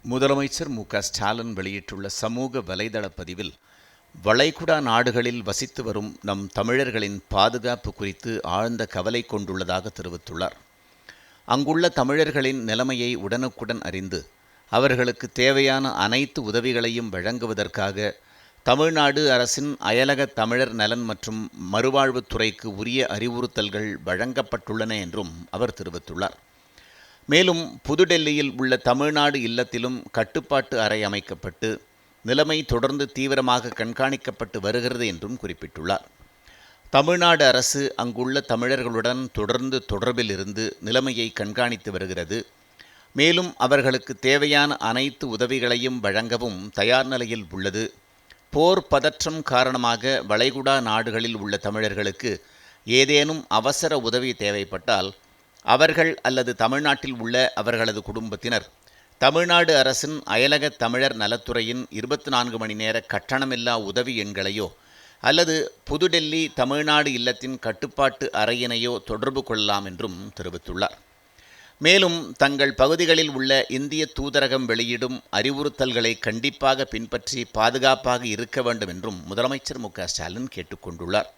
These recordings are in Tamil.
முதலமைச்சர் மு.க. ஸ்டாலின் வெளியிட்டுள்ள சமூக வலைதள பதிவில், வளைகுடா நாடுகளில் வசித்து வரும் நம் தமிழர்களின் பாதுகாப்பு குறித்து ஆழ்ந்த கவலை கொண்டுள்ளதாக தெரிவித்துள்ளார். அங்குள்ள தமிழர்களின் நிலைமையை உடனுக்குடன் அறிந்து, அவர்களுக்கு தேவையான அனைத்து உதவிகளையும் வழங்குவதற்காக தமிழ்நாடு அரசின் அயலக தமிழர் நலன் மற்றும் மறுவாழ்வுத்துறைக்கு உரிய அறிவுறுத்தல்கள் வழங்கப்பட்டுள்ளன என்றும் அவர் தெரிவித்துள்ளார். மேலும் புதுடெல்லியில் உள்ள தமிழ்நாடு இல்லத்திலும் கட்டுப்பாட்டு அறை அமைக்கப்பட்டு நிலைமை தொடர்ந்து தீவிரமாக கண்காணிக்கப்பட்டு வருகிறது என்றும் குறிப்பிட்டுள்ளார். தமிழ்நாடு அரசு அங்குள்ள தமிழர்களுடன் தொடர்ந்து தொடர்பில் இருந்து நிலைமையை கண்காணித்து வருகிறது. மேலும் அவர்களுக்கு தேவையான அனைத்து உதவிகளையும் வழங்கவும் தயார் நிலையில் உள்ளது. போர் பதற்றம் காரணமாக வளைகுடா நாடுகளில் உள்ள தமிழர்களுக்கு ஏதேனும் அவசர உதவி தேவைப்பட்டால் அவர்கள் அல்லது தமிழ்நாட்டில் உள்ள அவர்களது குடும்பத்தினர் தமிழ்நாடு அரசின் அயலக தமிழர் நலத்துறையின் 24 மணி நேர கட்டணமில்லா உதவி எண்களையோ அல்லது புதுடெல்லி தமிழ்நாடு இல்லத்தின் கட்டுப்பாட்டு அறையினையோ தொடர்பு கொள்ளலாம் என்றும் தெரிவித்துள்ளார். மேலும் தங்கள் பகுதிகளில் உள்ள இந்திய தூதரகம் வெளியிடும் அறிவுறுத்தல்களை கண்டிப்பாக பின்பற்றி பாதுகாப்பாக இருக்க வேண்டும் என்றும் முதலமைச்சர் மு.க.ஸ்டாலின் கேட்டுக்கொண்டுள்ளார்.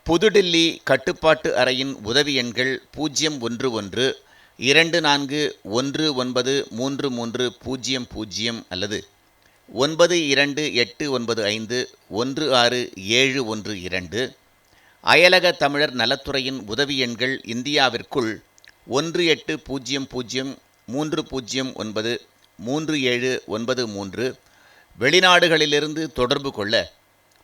புதுடெல்லி கட்டுப்பாட்டு அறையின் உதவி எண்கள் 01219193300 அல்லது 9289516712. அயலக தமிழர் நலத்துறையின் உதவி எண்கள் இந்தியாவிற்குள் 180030093793. வெளிநாடுகளிலிருந்து தொடர்பு கொள்ள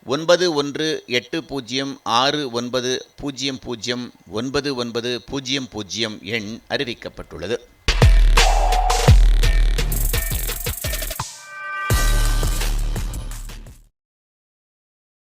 918069009900 எண் அறிவிக்கப்பட்டுள்ளது.